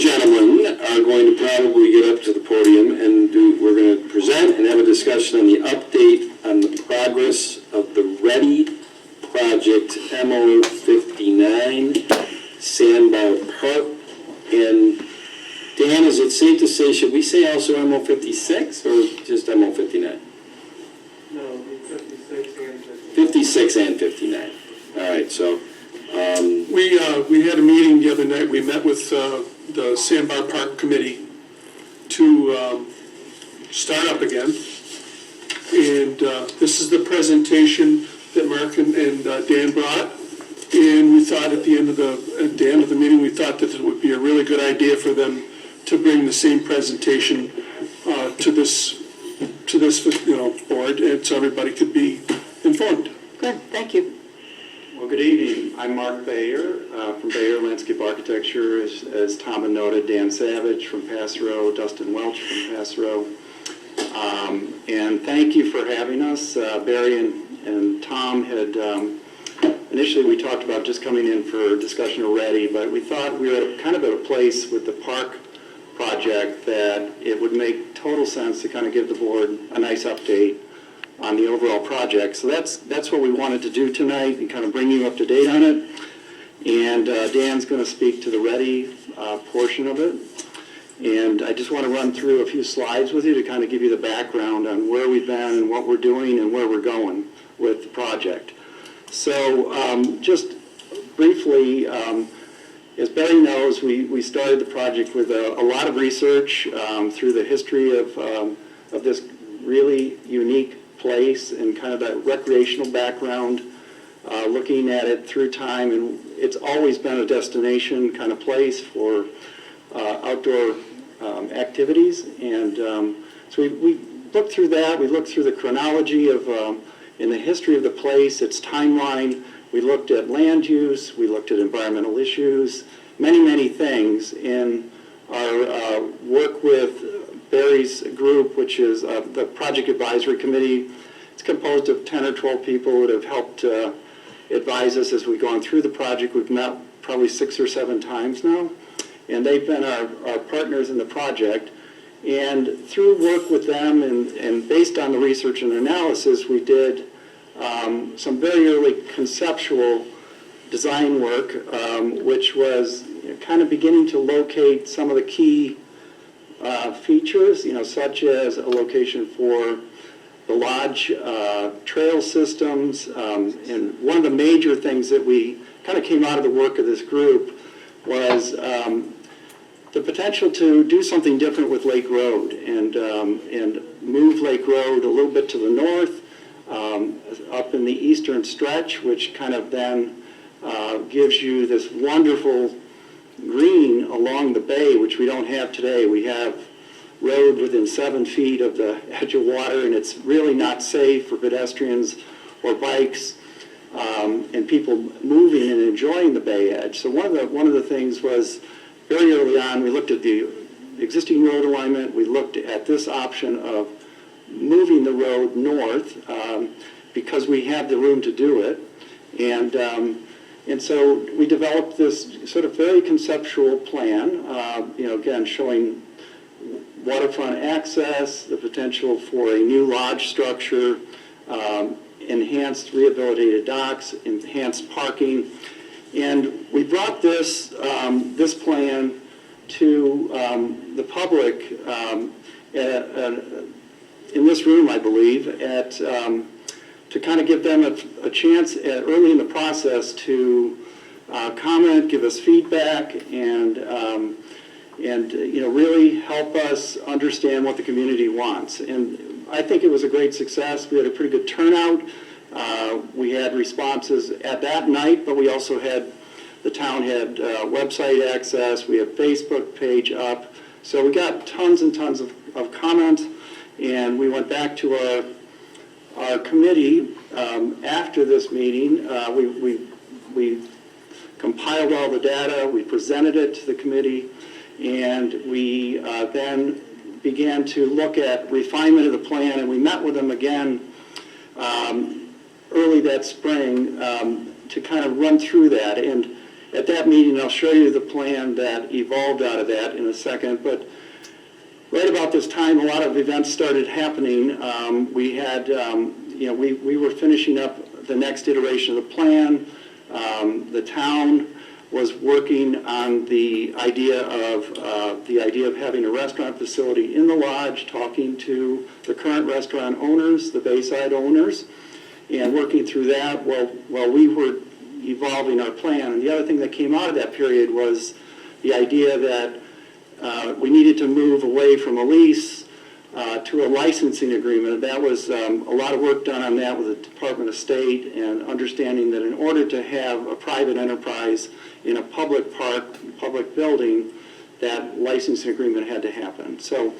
gentlemen are going to probably get up to the podium and we're going to present and have a discussion on the update on the progress of the READY project MO59 Sandbar Park. And Dan, is it safe to say, should we say also MO56 or just MO59? No, 56 and 59. 56 and 59. All right, so we had a meeting the other night. We met with the Sandbar Park Committee to start up again. And this is the presentation that Mark and Dan brought. And we thought at the end of the meeting, we thought that it would be a really good idea for them to bring the same presentation to this board, and so everybody could be informed. Good, thank you. Well, good evening. I'm Mark Bayer from Bayer Landscape Architecture, as Tom had noted, Dan Savage from Passero, Dustin Welch from Passero. And thank you for having us. Barry and Tom had, initially we talked about just coming in for discussion already, but we thought we were kind of at a place with the park project that it would make total sense to kind of give the board a nice update on the overall project. So that's what we wanted to do tonight and kind of bring you up to date on it. And Dan's going to speak to the READY portion of it. And I just want to run through a few slides with you to kind of give you the background on where we've been and what we're doing and where we're going with the project. So just briefly, as Barry knows, we started the project with a lot of research through the history of this really unique place and kind of that recreational background, looking at it through time, and it's always been a destination kind of place for outdoor activities. And so we looked through that. We looked through the chronology of in the history of the place, its timeline. We looked at land use. We looked at environmental issues, many things. In our work with Barry's group, which is the Project Advisory Committee, it's composed of 10 or 12 people that have helped advise us as we've gone through the project. We've met probably 6 or 7 times now, and they've been our partners in the project. And through work with them and based on the research and analysis, we did some very early conceptual design work, which was kind of beginning to locate some of the key features, such as a location for the lodge trail systems. And one of the major things that we kind of came out of the work of this group was the potential to do something different with Lake Road and move Lake Road a little bit to the north, up in the eastern stretch, which kind of then gives you this wonderful green along the bay, which we don't have today. We have road within 7 feet of the edge of water, and it's really not safe for pedestrians or bikes and people moving and enjoying the bay edge. So one of the things was very early on, we looked at the existing road alignment. We looked at this option of moving the road north because we have the room to do it. And so we developed this sort of very conceptual plan, again, showing waterfront access, the potential for a new lodge structure, enhanced rehabilitated docks, enhanced parking. And we brought this plan to the public in this room, I believe, to kind of give them a chance early in the process to comment, give us feedback, and really help us understand what the community wants. And I think it was a great success. We had a pretty good turnout. We had responses at that night, but we also had, the town had website access. We had Facebook page up. So we got tons and tons of comments, and we went back to our committee after this meeting. We compiled all the data. We presented it to the committee, and we then began to look at refinement of the plan, and we met with them again early that spring to kind of run through that. And at that meeting, I'll show you the plan that evolved out of that in a second, but right about this time, a lot of events started happening. We had, we were finishing up the next iteration of the plan. The town was working on the idea of having a restaurant facility in the lodge, talking to the current restaurant owners, the Bayside owners, and working through that while we were evolving our plan. And the other thing that came out of that period was the idea that we needed to move away from a lease to a licensing agreement. That was a lot of work done on that with the Department of State, and understanding that in order to have a private enterprise in a public park, public building, that licensing agreement had to happen. So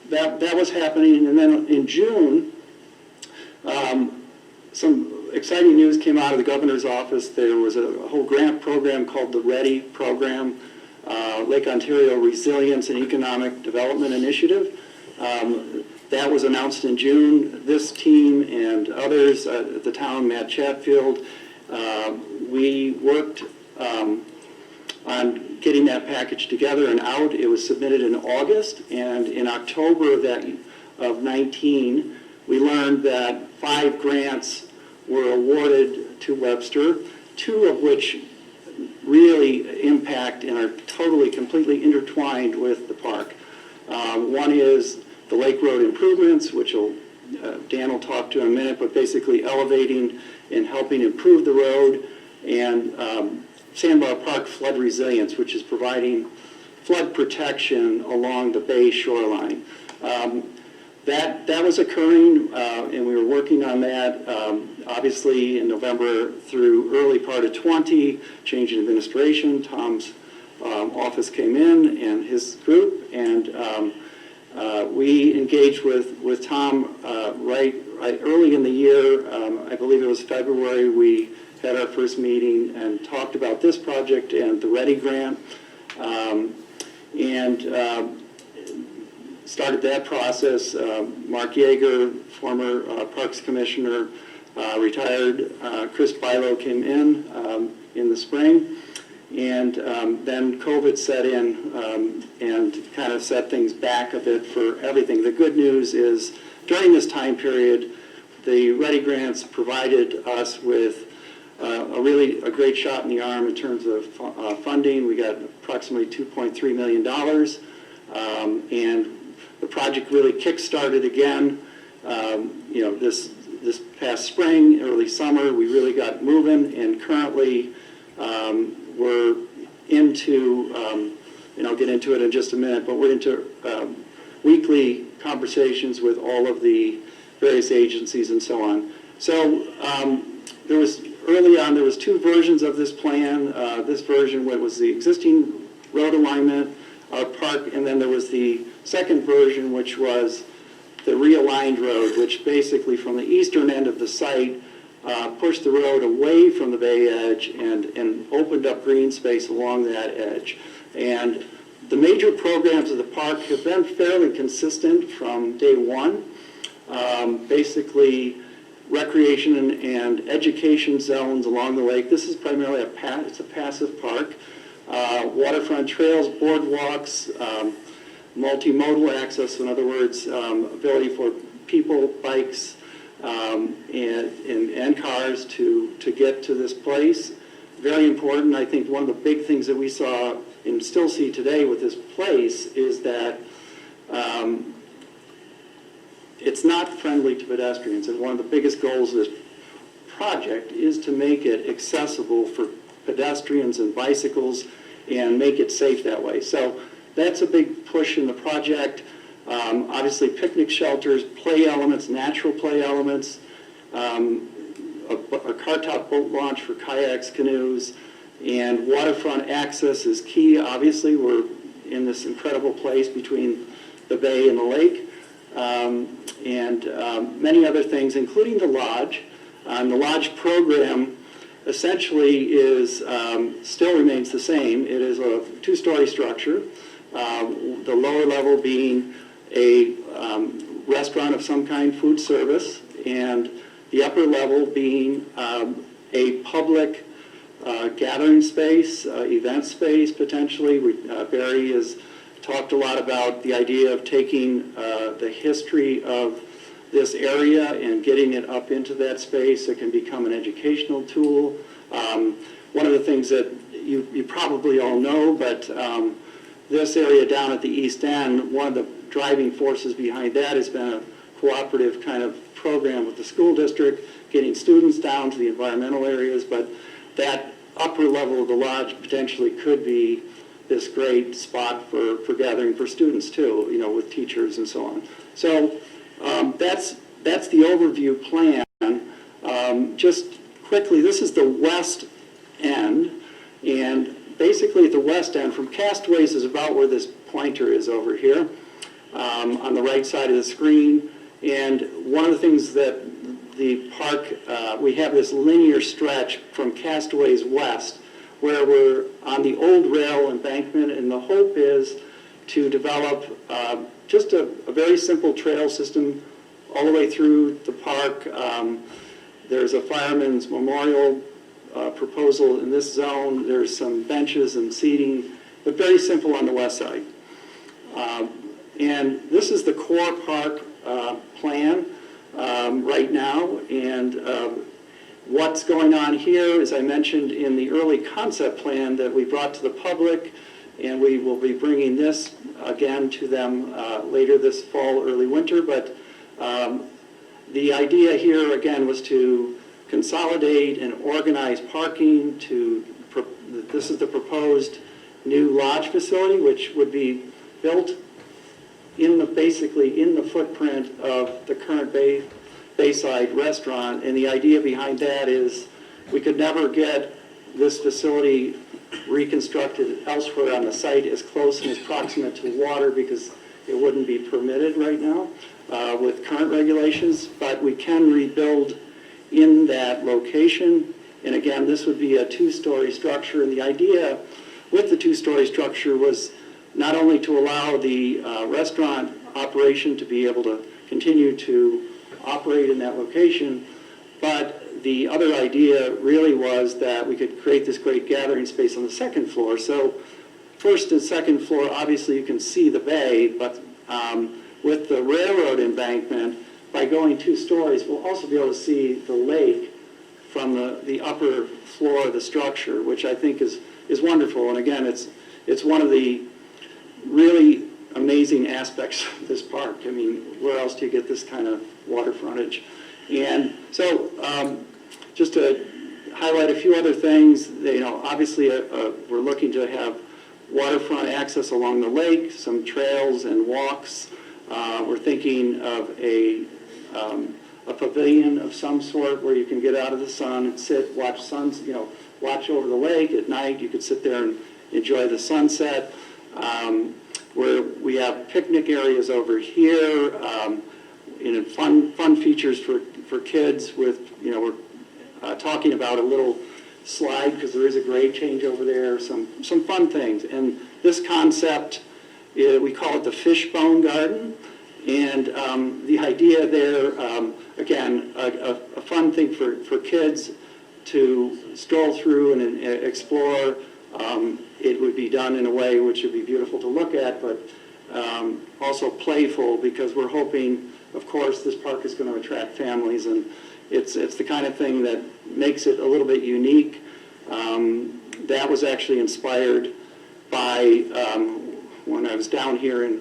that was happening. And then in June, some exciting news came out of the governor's office. There was a whole grant program called the READY program, Lake Ontario Resilience and Economic Development Initiative. That was announced in June. This team and others at the town, Matt Chatfield, we worked on getting that package together and out. It was submitted in August, and in October of 19, we learned that 5 grants were awarded to Webster, 2 of which really impact and are totally, completely intertwined with the park. One is the Lake Road improvements, which Dan will talk to in a minute, but basically elevating and helping improve the road, and Sandbar Park flood resilience, which is providing flood protection along the bay shoreline. That was occurring, and we were working on that, obviously in November through early part of 20, change in administration. Tom's office came in and his group, and we engaged with Tom right early in the year. I believe it was February. We had our first meeting and talked about this project and the READY grant, and started that process. Mark Yeager, former Parks Commissioner, retired. Chris Bilo came in the spring, and then COVID set in and kind of set things back a bit for everything. The good news is during this time period, the READY grants provided us with a great shot in the arm in terms of funding. We got approximately $2.3 million, and the project really kick-started again. This past spring, early summer, we really got moving, and currently we're into, and I'll get into it in just a minute, but we're into weekly conversations with all of the various agencies and so on. So early on, there was 2 versions of this plan. This version was the existing road alignment, park, and then there was the second version, which was the realigned road, which basically from the eastern end of the site pushed the road away from the bay edge and opened up green space along that edge. And the major programs of the park have been fairly consistent from day one. Basically, recreation and education zones along the lake. This is primarily it's a passive park. Waterfront trails, boardwalks, multimodal access, in other words, ability for people, bikes, and cars to get to this place. Very important. I think one of the big things that we saw and still see today with this place is that it's not friendly to pedestrians, and one of the biggest goals of this project is to make it accessible for pedestrians and bicycles and make it safe that way. So that's a big push in the project. Obviously, picnic shelters, play elements, natural play elements, a car-top boat launch for kayaks, canoes, and waterfront access is key. Obviously, we're in this incredible place between the bay and the lake, and many other things, including the lodge. The lodge program essentially still remains the same. It is a 2-story structure, the lower level being a restaurant of some kind, food service, and the upper level being a public gathering space, event space potentially. Barry has talked a lot about the idea of taking the history of this area and getting it up into that space. It can become an educational tool. One of the things that you probably all know, but this area down at the East End, one of the driving forces behind that has been a cooperative kind of program with the school district, getting students down to the environmental areas, but that upper level of the lodge potentially could be this great spot for gathering for students too, you know, with teachers and so on. So that's the overview plan. Just quickly, this is the west end, and basically at the west end, from Castaways is about where this pointer is over here, on the right side of the screen. And one of the things that the park, we have this linear stretch from Castaways west, where we're on the old rail embankment, and the hope is to develop just a very simple trail system all the way through the park. There's a fireman's memorial proposal in this zone. There's some benches and seating, but very simple on the west side. And this is the core park plan right now. And what's going on here, as I mentioned in the early concept plan that we brought to the public, and we will be bringing this again to them later this fall, early winter. But the idea here, again, was to consolidate and organize parking this is the proposed new lodge facility, which would be built basically in the footprint of the current Bayside restaurant. And the idea behind that is we could never get this facility reconstructed elsewhere on the site as close and as proximate to water, because it wouldn't be permitted right now with current regulations, but we can rebuild in that location. And again, this would be a two-story structure, and the idea with the two-story structure was not only to allow the restaurant operation to be able to continue to operate in that location, but the other idea really was that we could create this great gathering space on the second floor. So first and second floor, obviously you can see the bay, but with the railroad embankment, by going 2 stories, we'll also be able to see the lake from the upper floor of the structure, which I think is wonderful. And again, it's one of the really amazing aspects of this park. I mean, where else do you get this kind of water frontage? And so just to highlight a few other things, you know, obviously we're looking to have waterfront access along the lake, some trails and walks. We're thinking of a pavilion of some sort where you can get out of the sun and sit, watch watch over the lake at night. You could sit there and enjoy the sunset. Where we have picnic areas over here, fun features for kids with, you know, we're talking about a little slide because there is a grade change over there, some fun things. And this concept, we call it the fishbone garden. And the idea there, again, a fun thing for kids to stroll through and explore. It would be done in a way which would be beautiful to look at, but also playful, because we're hoping, of course, this park is going to attract families, and it's the kind of thing that makes it a little bit unique. That was actually inspired by when I was down here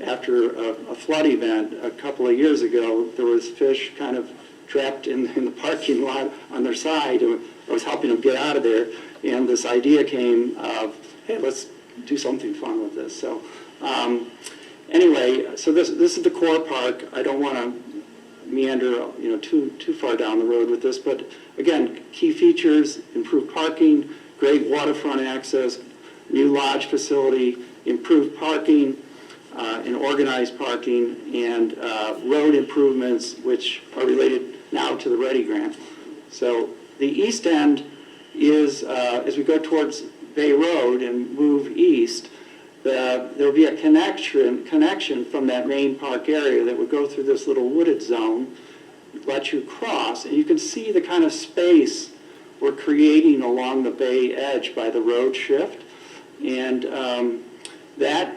after a flood event a couple of years ago. There was fish kind of trapped in the parking lot on their side, and I was helping them get out of there. And this idea came of, hey, let's do something fun with this. So anyway, so this is the core park. I don't want to meander, you know, too far down the road with this, but again, key features: improved parking, great waterfront access, new lodge facility, improved parking, and organized parking, and road improvements, which are related now to the READY grant. So the east end is, as we go towards Bay Road and move east, there will be a connection from that main park area that would go through this little wooded zone, let you cross, and you can see the kind of space we're creating along the bay edge by the road shift. And that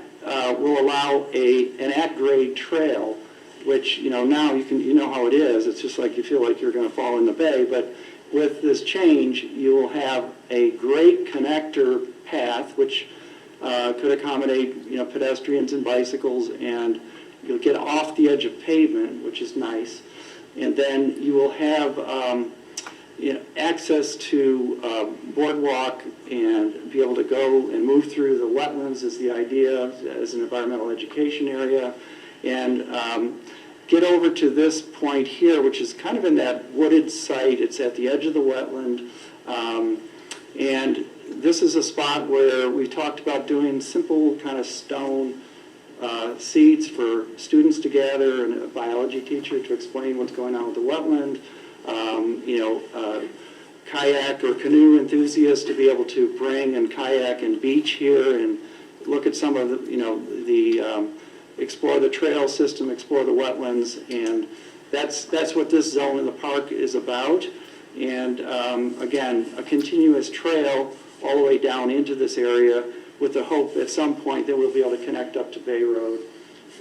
will allow an at-grade trail, which, now you know how it is. It's just like you feel like you're going to fall in the bay. But with this change, you will have a great connector path, which could accommodate, pedestrians and bicycles, and you'll get off the edge of pavement, which is nice. And then you will have access to boardwalk and be able to go and move through the wetlands is the idea as an environmental education area. And get over to this point here, which is kind of in that wooded site. It's at the edge of the wetland. And this is a spot where we talked about doing simple kind of stone seats for students to gather and a biology teacher to explain what's going on with the wetland. Kayak or canoe enthusiasts to be able to bring and kayak and beach here and look at some of the, explore the trail system, explore the wetlands, and that's what this zone in the park is about. And again, a continuous trail all the way down into this area with the hope at some point that we'll be able to connect up to Bay Road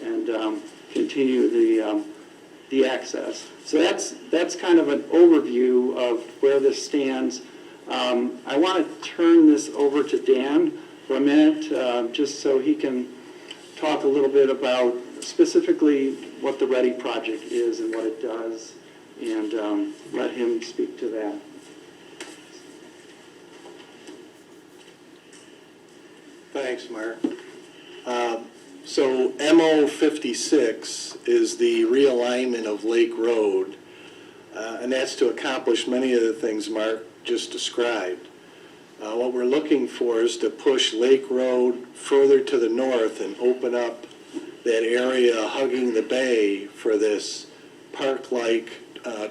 and continue the access. So that's kind of an overview of where this stands. I want to turn this over to Dan for a minute, just so he can talk a little bit about specifically what the READY project is and what it does, and let him speak to that. Thanks, Mark. So MO 56 is the realignment of Lake Road, and that's to accomplish many of the things Mark just described. What we're looking for is to push Lake Road further to the north and open up that area hugging the bay for this park-like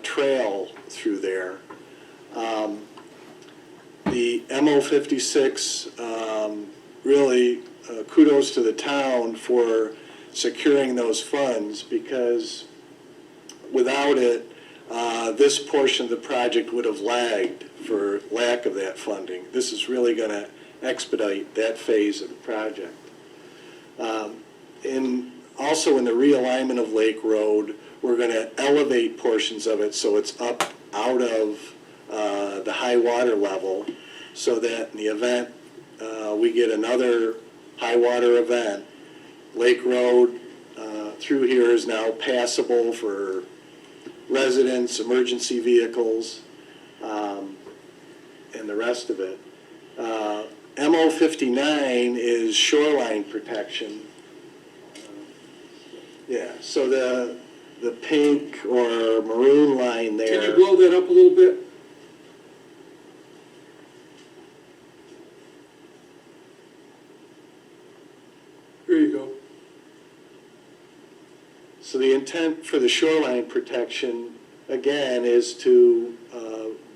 trail through there. The MO 56 really kudos to the town for securing those funds, because without it, this portion of the project would have lagged for lack of that funding. This is really going to expedite that phase of the project. Also in the realignment of Lake Road, we're going to elevate portions of it so it's up out of the high water level, so that in the event we get another high water event, Lake Road through here is now passable for residents, emergency vehicles, and the rest of it. MO 59 is shoreline protection. So the pink or maroon line there. Can you blow that up a little bit? There you go. So the intent for the shoreline protection, again, is to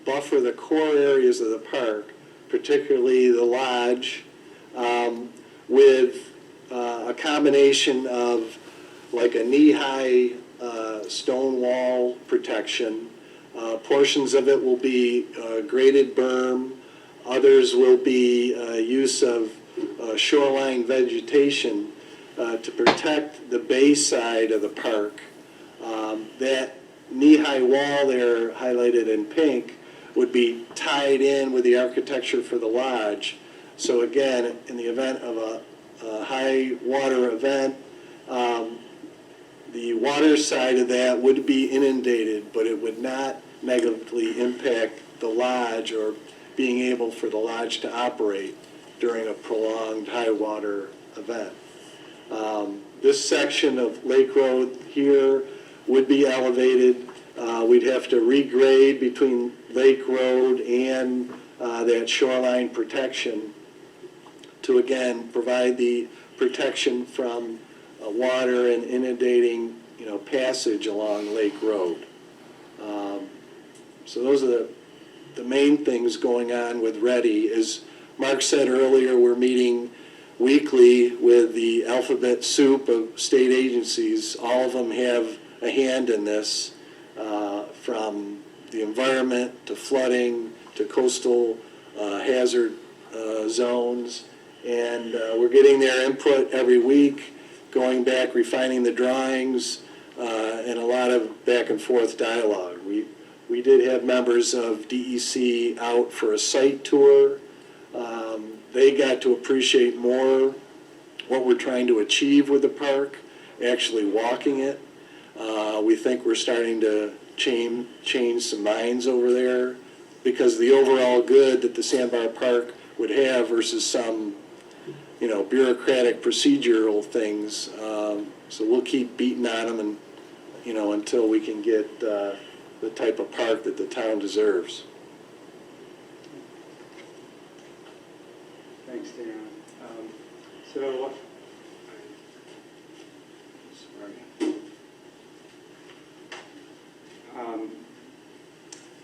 buffer the core areas of the park, particularly the lodge, with a combination of like a knee-high stone wall protection. Portions of it will be graded berm. Others will be use of shoreline vegetation to protect the bay side of the park. That knee-high wall there, highlighted in pink, would be tied in with the architecture for the lodge. So again, in the event of a high water event, the water side of that would be inundated, but it would not negatively impact the lodge or being able for the lodge to operate during a prolonged high water event. This section of Lake Road here would be elevated. We'd have to regrade between Lake Road and that shoreline protection to again provide the protection from water and inundating, passage along Lake Road. So those are the main things going on with READY. As Mark said earlier, we're meeting weekly with the alphabet soup of state agencies. All of them have a hand in this, from the environment to flooding to coastal hazard zones. And we're getting their input every week, going back, refining the drawings, and a lot of back and forth dialogue. We did have members of DEC out for a site tour. They got to appreciate more what we're trying to achieve with the park, actually walking it. We think we're starting to change some minds over there because the overall good that the Sandbar Park would have versus some, bureaucratic procedural things. So we'll keep beating on them and, until we can get the type of park that the town deserves. Thanks, Dan.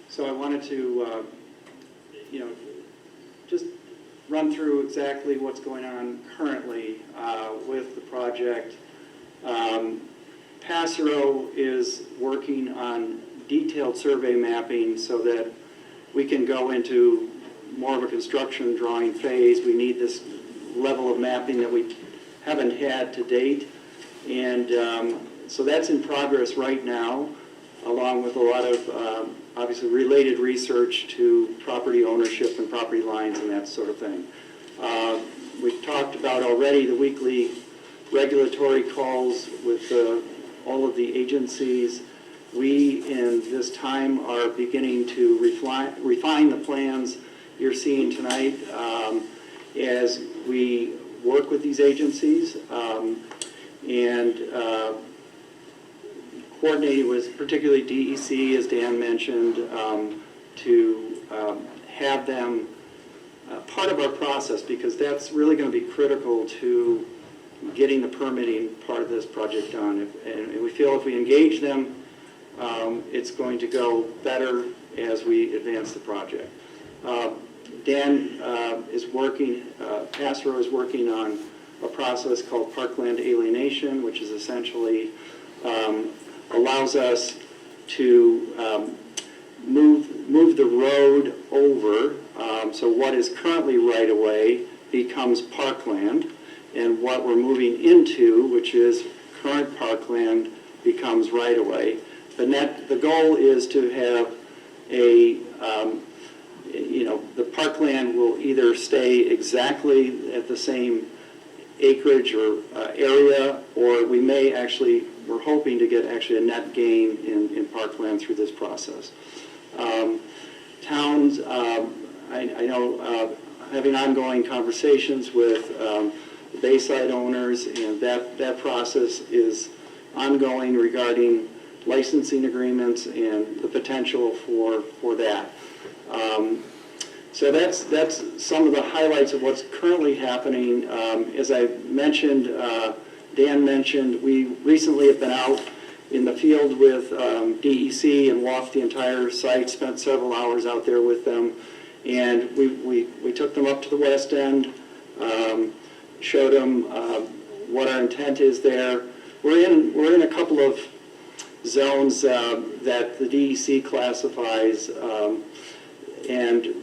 So I wanted to, just run through exactly what's going on currently with the project. Passero is working on detailed survey mapping so that we can go into more of a construction drawing phase. We need this level of mapping that we haven't had to date. And so that's in progress right now, along with a lot of obviously related research to property ownership and property lines and that sort of thing. We've talked about already the weekly regulatory calls with all of the agencies. We, in this time, are beginning to refine the plans you're seeing tonight as we work with these agencies and coordinating with particularly DEC, as Dan mentioned, to have them part of our process, because that's really going to be critical to getting the permitting part of this project done. And we feel if we engage them, it's going to go better as we advance the project. Dan is working, Passero is working on a process called parkland alienation, which is essentially allows us to move the road over. So what is currently right-of-way becomes parkland, and what we're moving into, which is current parkland, becomes right-of-way. The goal is to have the parkland will either stay exactly at the same acreage or area, or we may actually, we're hoping to get actually a net gain in parkland through this process. Towns, I know having ongoing conversations with Bayside owners, and that process is ongoing regarding licensing agreements and the potential for that. So that's some of the highlights of what's currently happening. As I mentioned, Dan mentioned, we recently have been out in the field with DEC and walked the entire site, spent several hours out there with them, and we took them up to the west end, showed them what our intent is there. We're in a couple of zones that the DEC classifies, and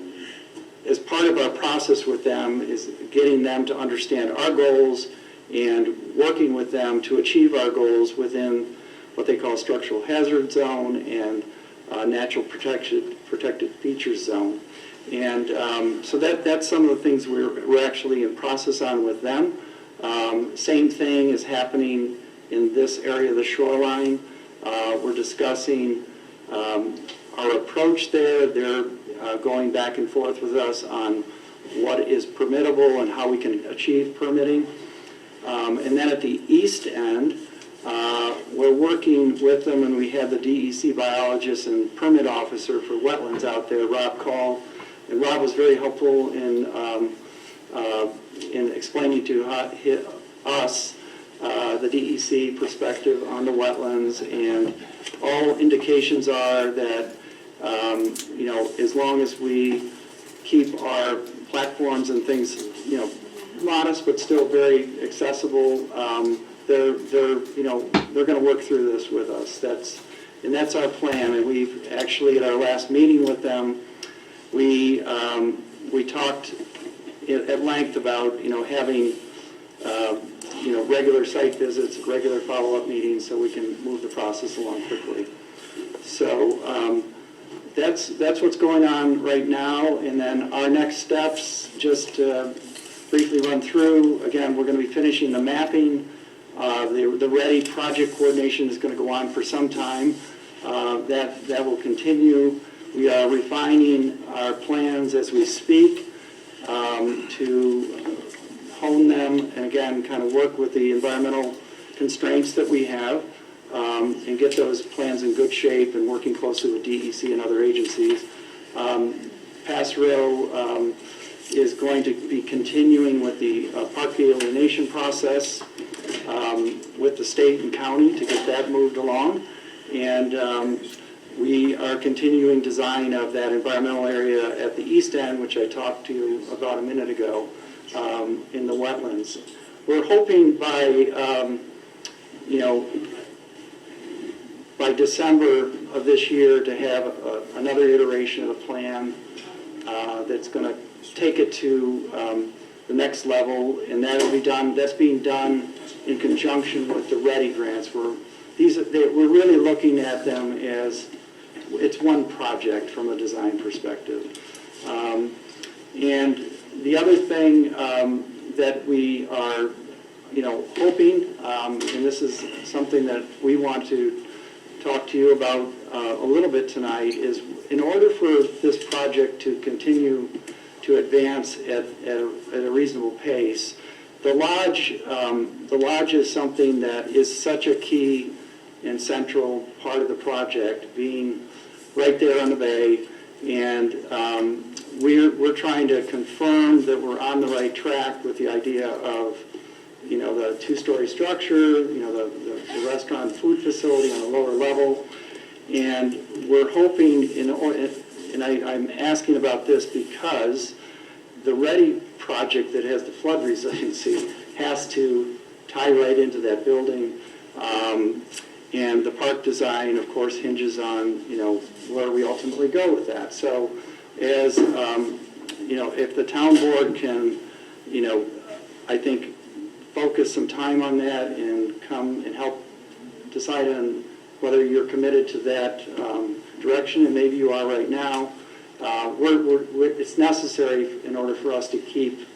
as part of our process with them is getting them to understand our goals and working with them to achieve our goals within what they call structural hazard zone and natural protected features zone. And so that's some of the things we're actually in process on with them. Same thing is happening in this area of the shoreline. We're discussing our approach there. They're going back and forth with us on what is permittable and how we can achieve permitting. And then at the east end, we're working with them, and we have the DEC biologist and permit officer for wetlands out there, Rob Call. And Rob was very helpful in explaining to us the DEC perspective on the wetlands, and all indications are that as long as we keep our platforms and things modest but still very accessible, they're going to work through this with us. That's our plan. And we've actually, at our last meeting with them, we talked at length about, having, regular site visits, regular follow-up meetings, so we can move the process along quickly. So that's what's going on right now. And then our next steps, just to briefly run through, again, we're going to be finishing the mapping. The READY project coordination is going to go on for some time. That will continue. We are refining our plans as we speak to hone them and, again, kind of work with the environmental constraints that we have and get those plans in good shape and working closely with DEC and other agencies. Passero is going to be continuing with the park alienation process with the state and county to get that moved along. And we are continuing design of that environmental area at the east end, which I talked to you about a minute ago, in the wetlands. We're hoping by December of this year to have another iteration of the plan that's going to take it to the next level, and that'll be done. That's being done in conjunction with the READY grants. We're really looking at them as it's one project from a design perspective. And the other thing that we are, hoping, and this is something that we want to talk to you about a little bit tonight, is in order for this project to continue to advance at a reasonable pace, the lodge is something that is such a key and central part of the project, being right there on the bay, and we're trying to confirm that we're on the right track with the idea of, the two-story structure, the restaurant food facility on a lower level, and we're hoping, and I'm asking about this because the READY project that has the flood resiliency has to tie right into that building. And the park design, of course, hinges on, where we ultimately go with that. So as, if the town board can, I think, focus some time on that and come and help decide on whether you're committed to that direction, and maybe you are right now, it's necessary in order for us to keep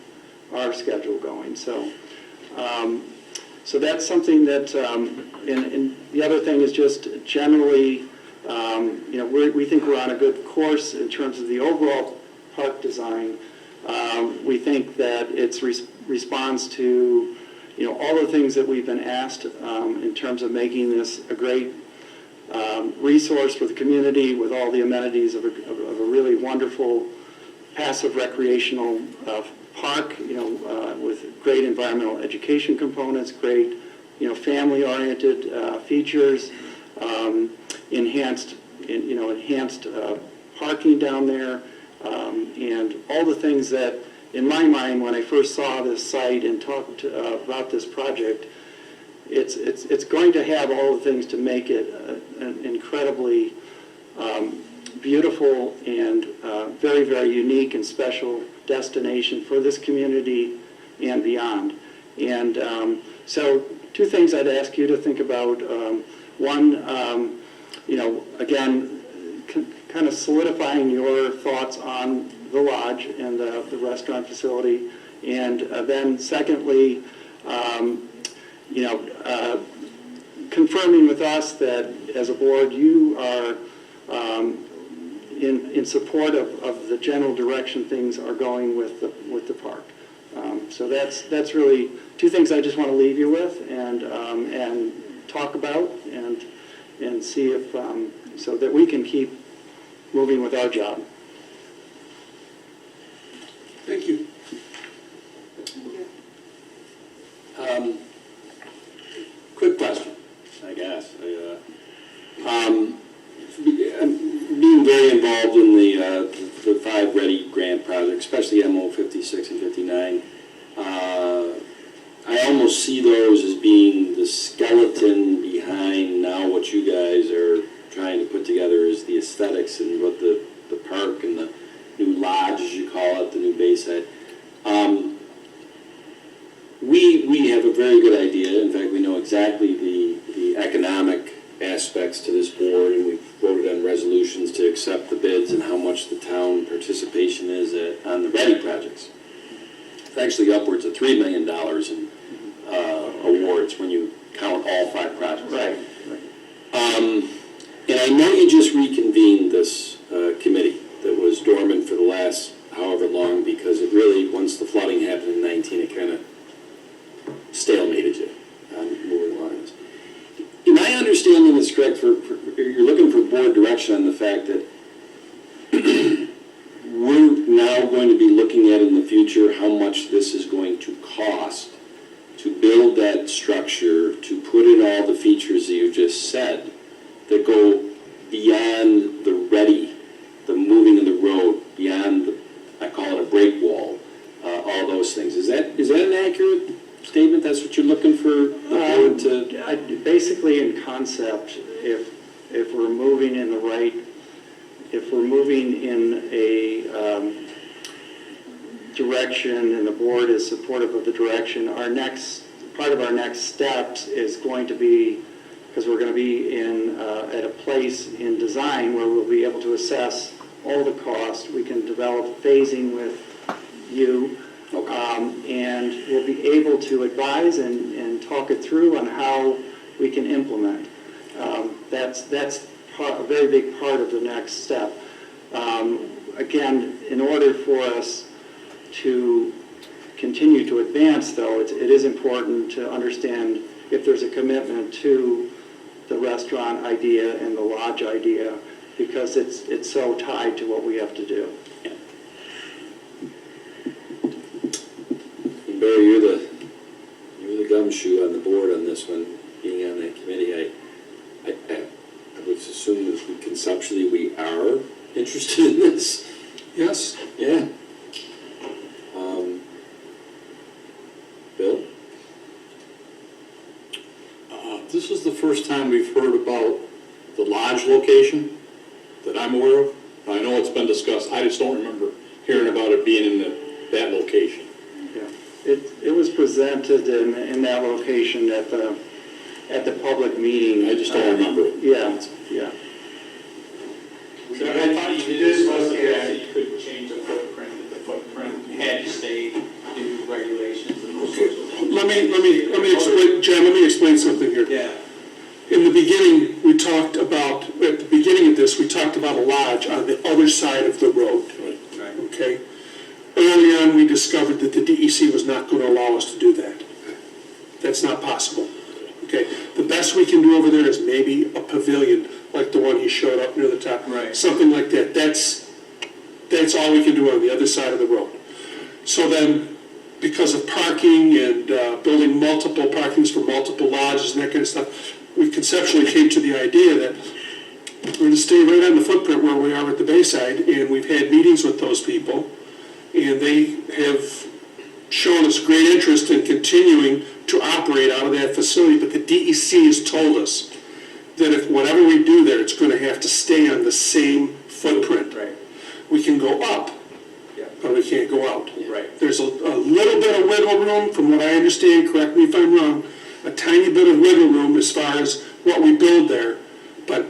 our schedule going. So that's something that, and the other thing is just generally, we think we're on a good course in terms of the overall park design. We think that it's responds to, all the things that we've been asked in terms of making this a great resource for the community with all the amenities of a really wonderful passive recreational park, with great environmental education components, great, family-oriented features, enhanced parking down there, and all the things that, in my mind, when I first saw this site and talked about this project, it's going to have all the things to make it an incredibly beautiful and very, very unique and special destination for this community and beyond. And so two things I'd ask you to think about. One, again, kind of solidifying your thoughts on the lodge and the restaurant facility. And then secondly, confirming with us that as a board you are in support of the general direction things are going with the park. So that's really two things I just want to leave you with and talk about and see if so that we can keep moving with our job. Thank you. Quick question, I guess. Being very involved in the 5 READY grant projects, especially MO 56 and 59, I almost see those as being the skeleton behind now what you guys are trying to put together is the aesthetics and what the park and the new exactly the economic aspects to this board, and we've voted on resolutions to accept the bids and how much the town participation is on the ready projects. It's actually upwards of $3 million in awards when you count all 5 projects. Right. And I know you just reconvened this committee that was dormant for the last however long, because it really, once the flooding happened in 19, it kind of stalemated you moving along this. Am I understanding this correct? You're looking for board direction on the fact that we're now going to be looking at in the future how much this is going to cost to build that structure, to put in all the features that you just said that go beyond the ready, the moving of the road, beyond the, I call it a break wall, all those things. Is that an accurate statement? That's what you're looking for the board to? Basically, in concept, if we're moving in the right, if we're moving in a direction and the board is supportive of the direction, part of our next steps is going to be, because we're going to be at a place in design where we'll be able to assess all the cost. We can develop phasing with you, and we'll be able to advise and talk it through on how we can implement. That's a very big part of the next step. Again, in order for us to continue to advance, though, it is important to understand if there's a commitment to the restaurant idea and the lodge idea, because it's so tied to what we have to do. Barry, you're the gumshoe on the board on this one, being on that committee. I would assume that conceptually we are interested in this. Yes? Yeah. Bill? This is the first time we've heard about the lodge location that I'm aware of. I know it's been discussed, I just don't remember hearing about it being in that location. Yeah. It was presented in that location at the public meeting. I just don't remember it. Yeah, yeah. So I thought you did discuss the fact that you couldn't change the footprint, that the footprint had to stay in regulations and those sorts of things. Let me explain, Jen, let me explain something here. Yeah. In the beginning, at the beginning of this, we talked about a lodge on the other side of the road. Right. Okay? Early on, we discovered that the DEC was not going to allow us to do that. That's not possible. Okay? The best we can do over there is maybe a pavilion, like the one he showed up near the top. Right. Something like that. That's all we can do on the other side of the road. So then, because of parking and building multiple parkings for multiple lodges and that kind of stuff, we conceptually came to the idea that we're going to stay right on the footprint where we are at the Bayside, and we've had meetings with those people, and they have shown us great interest in continuing to operate out of that facility, but the DEC has told us that if whatever we do there, it's going to have to stay on the same footprint. Right. We can go up, Yeah. but we can't go out. Right. There's a little bit of wiggle room, from what I understand, correct me if I'm wrong, a tiny bit of wiggle room as far as what we build there, but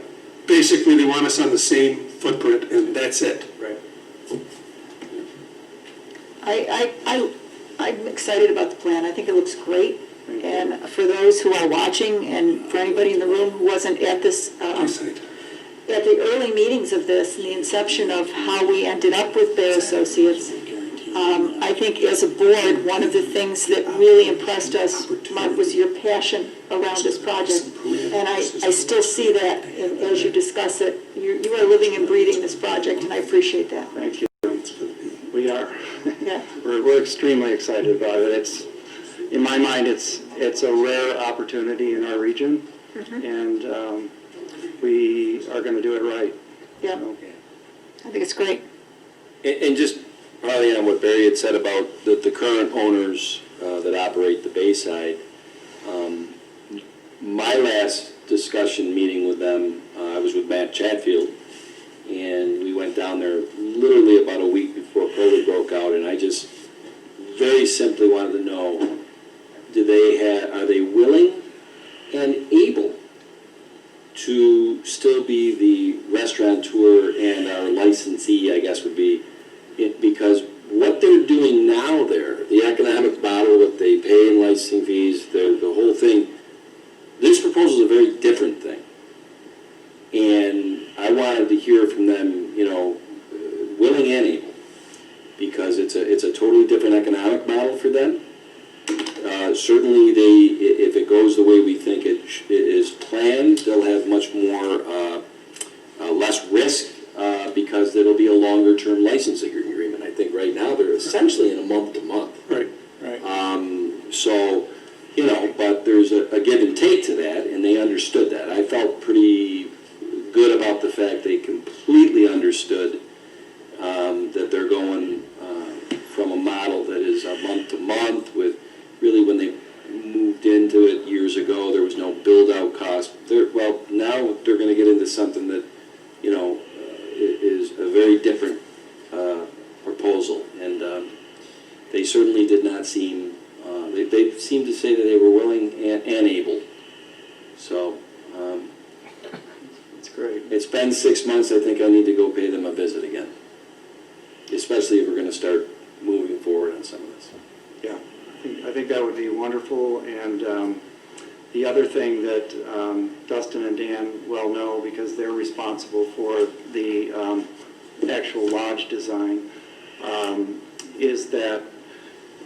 basically they want us on the same footprint, and that's it. Right. I'm excited about the plan. I think it looks great. And for those who are watching, and for anybody in the room who wasn't at this, at the early meetings of this, and the inception of how we ended up with Bear Associates, I think as a board, one of the things that really impressed us, Mark, was your passion around this project. And I still see that as you discuss it. You are living and breathing this project, and I appreciate that. Thank you. We are. Yeah. We're extremely excited about it. It's, in my mind, it's a rare opportunity in our region, and we are going to do it right. Yeah. So, I think it's great. And just probably on what Barry had said about the current owners that operate the Bayside, my last discussion meeting with them, I was with Matt Chatfield, and we went down there literally about a week before COVID broke out, and I just very simply wanted to know, are they willing thing, this proposal is a very different thing. And I wanted to hear from them, willing and able, because it's a totally different economic model for them. Certainly, if it goes the way we think it is planned, they'll have much more, less risk, because it'll be a longer-term licensing agreement. I think right now they're essentially in a month-to-month. Right. So, but there's a give and take to that, and they understood that. I felt pretty good about the fact they completely understood that they're going from a model that is a month-to-month with, really, when they moved into it years ago, there was no build-out cost. Now they're going to get into something that, is a very different proposal. And they certainly did not seem, they seemed to say that they were willing and able. So, That's great. it's been 6 months. I think I need to go pay them a visit again, especially if we're going to start moving forward on some of this. Yeah, I think that would be wonderful, and the other thing that Dustin and Dan well know, because they're responsible for the actual lodge design, is that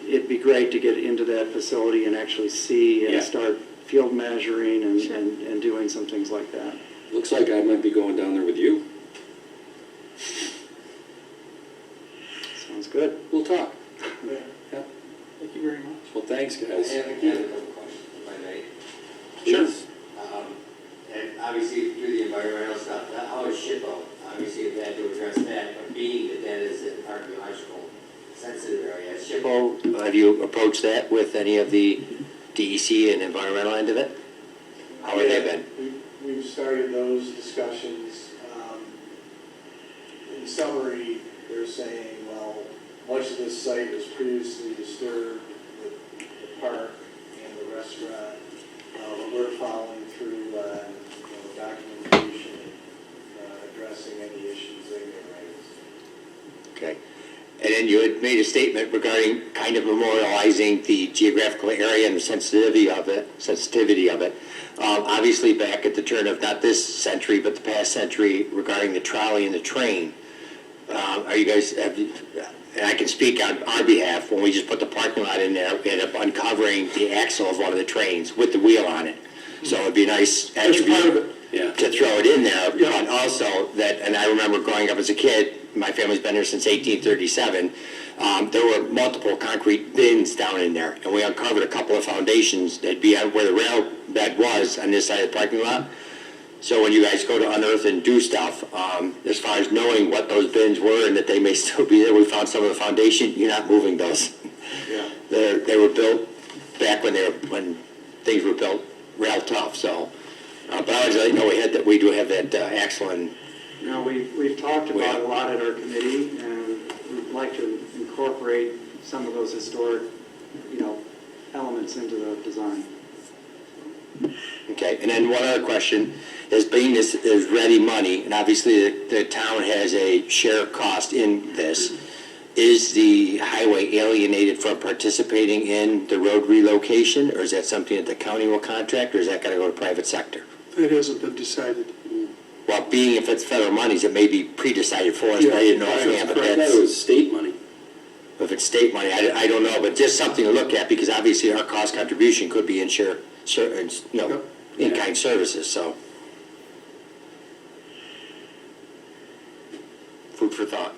it'd be great to get into that facility and actually see Yeah. and start field measuring and doing some things like that. Looks like I might be going down there with you. Sounds good. We'll talk. Yeah. Thank you very much. Well, thanks, I guys. have a couple questions, if I may. Sure. And obviously, through the environmental stuff, how is SHPO? Obviously, you've had to address that, but being that that is an archaeological sensitive area, is SHPO, have you approached that with any of the DEC and environmental end of it? How have they been? We've started those discussions. In summary, they're saying, well, much of this site was previously disturbed with the park and the restaurant. But we're following through on documentation and addressing any issues they may raise. Okay. And then you had made a statement regarding kind of memorializing the geographical area and the sensitivity of it. Obviously, back at the turn of not this century, but the past century, regarding the trolley and the train, are you guys, and I can speak on our behalf, when we just put the parking lot in there, we ended up uncovering the axle of one of the trains with the wheel on it. So it'd be a nice That's part of attribute it. Yeah. to throw it in there, Yeah. but also that, and I remember growing up as a kid, my family's been here since 1837, there were multiple concrete bins down in there, and we uncovered a couple of foundations that'd be where the rail bed was on this side of the parking lot. So when you guys go to unearth and do stuff, as far as knowing what those bins were and that they may still be there, we found some of the foundation, you're not moving those. Yeah. They were built back when things were built rail tough, so. But I was letting you know we do have that axle, and No, we've talked about a lot at our committee, and we'd like to incorporate some of those historic, elements into the design. okay. And then one other question is, being this is ready money, and obviously the town has a share cost in this. Is the highway alienated from participating in the road relocation, or is that something that the county will contract, or is that going to go to private sector? It hasn't been decided. Well, being if it's federal monies, it may be pre-decided for us, but I didn't know if we have, but I thought it that's, was state money. if it's state money, I don't know, but just something to look at, because obviously our cost contribution could be in-kind services, so. Food for thought.